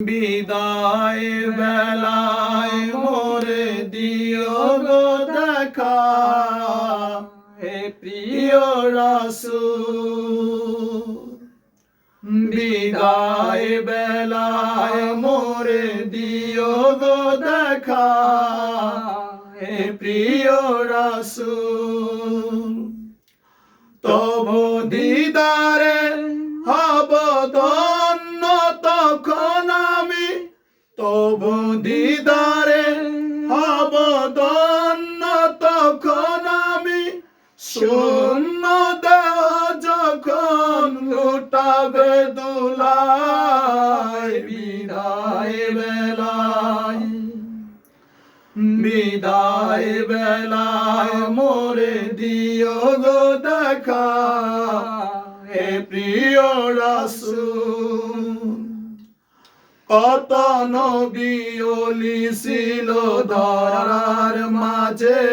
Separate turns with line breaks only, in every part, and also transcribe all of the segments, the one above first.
বিদায় বেলায় মোরে দিও গো দেখা, হে প্রিয় রাসূল। বিদায় বেলায় মোরে দিও গো দেখা, হে প্রিয় রাসূল। তবু দিদারে হব ধন্য তখন আমি, তবু দিদারে হব ধন্য তখন আমি। শূন্য দেহ যখন লুটাবে দুলায়, বিদায় বেলায়, বিদায় বেলায় মোরে দিও গো দেখা, হে প্রিয় রাসূল। কত নবী ওলি ছিল ধরার মাঝে,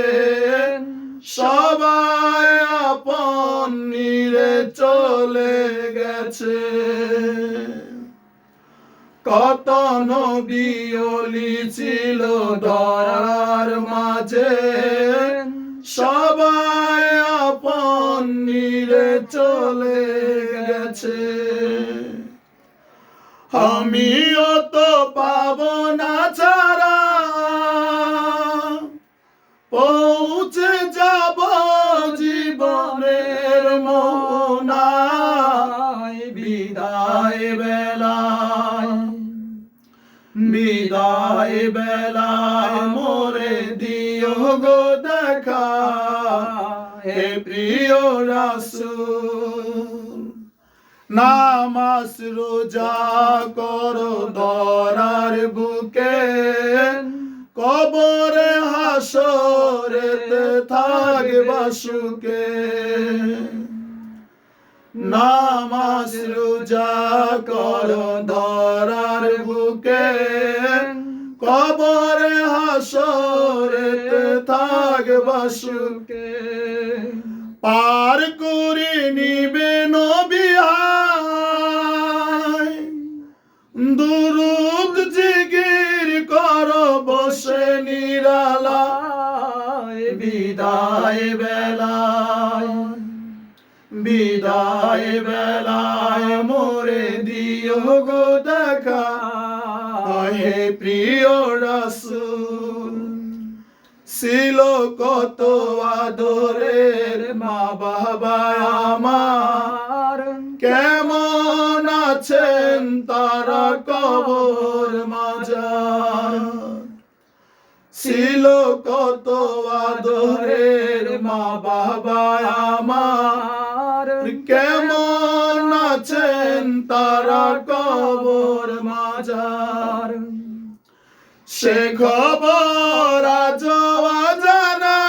সবাই আপন নিরে চলে গেছে। কত নবী ওলি ছিল ধরার মাঝে, সবাই আপন নিরে চলে গেছে। আমিও তো পাবো না ছাড়া, পৌঁছে যাব জীবনের মোহনায়। বিদায় বেলায়, বিদায় বেলায় মোরে দিও গো দেখা, হে প্রিয় রাসূল। নামাজ রোজা করো ধরার বুকে, কবরে হাসরেতে থাকবা সুখে। নামাজ রোজা করো ধরার বুকে, কবরে হাসরেতে থাকবা সুখে। পার করে নিবে নবী আয়, দুরূদ জিকির করো বসে নিরালায়। বিদায় বেলায়, বিদায় বেলায় মোরে দিও গো দেখা, হে প্রিয় রাসূল। ছিল কত আদরের মা বাবা আমার, কেমন আছেন তারা কবর মাঝার। ছিল কত আদরের মা বাবা আমার, কেমন আছেন তারা কবর মাঝার। সে খবর আজ অজানা,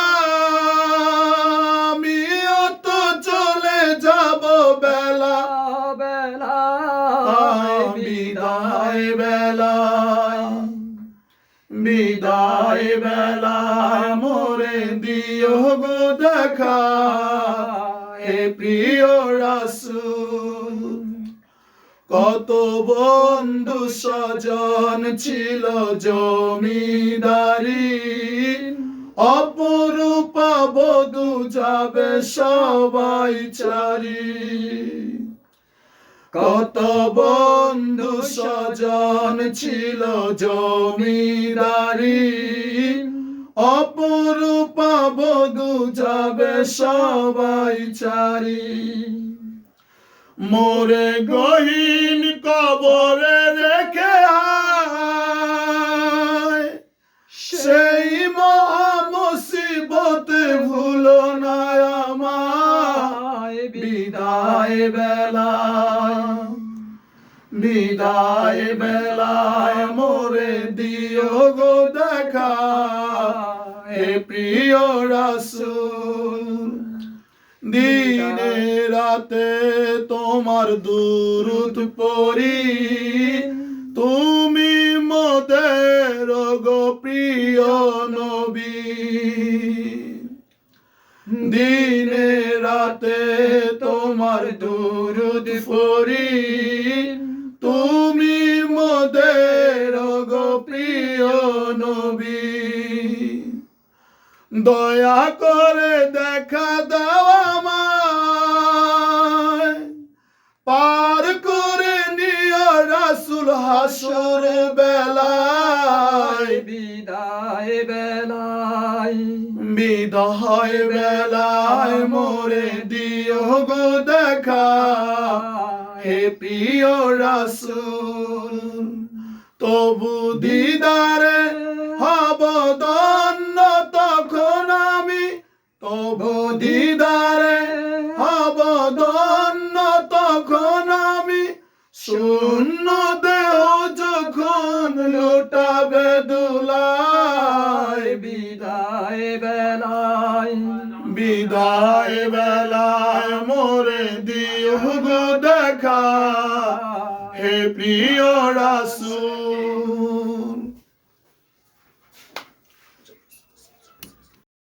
আমিও তো চলে যাব বেলা বেলায়। বিদায় বেলায়, বিদায় বেলায় মোরে দিও গো দেখা, হে প্রিয় রাসূল। কত বন্ধু স্বজন ছিল জমিদারি, অপরূপা বধূ যাবে সবাই চারি। কত বন্ধু স্বজন ছিল জমিদারি, অপরূপা বধূ যাবে সবাই চারি। মোরে গহীন কবরে রেখে আয়, সেই মহা মুসিবতে ভুলো না আমায়। বিদায় বেলায়, বিদায় বেলায় মোরে দিও গো দেখা, হে প্রিয় রাসূল। দিনে রাতে তোমার দুরূদ পড়ি, তুমি মোদের গো প্রিয় নবী। দিনে রাতে তোমার দুরূদ পড়ি, তুমি মোদের নবী দয়া করে দেখা দাও আমায় পার করে নিও রাসূল হাসর বেলায়
বিদায় বেলায়
বিদায় বেলায় মোরে দিও গো দেখা হে প্রিয় রাসূল তবু দিদারে হব ধন্য তখন আমি তবু দিদারে হব ধন্য তখন আমি শূন্য দেহ যখন লুটাবে দুলায়
বিদায় বেলায়
বিদায় বেলায় মোরে দিও গো দেখা হে প্রিয় রাসূল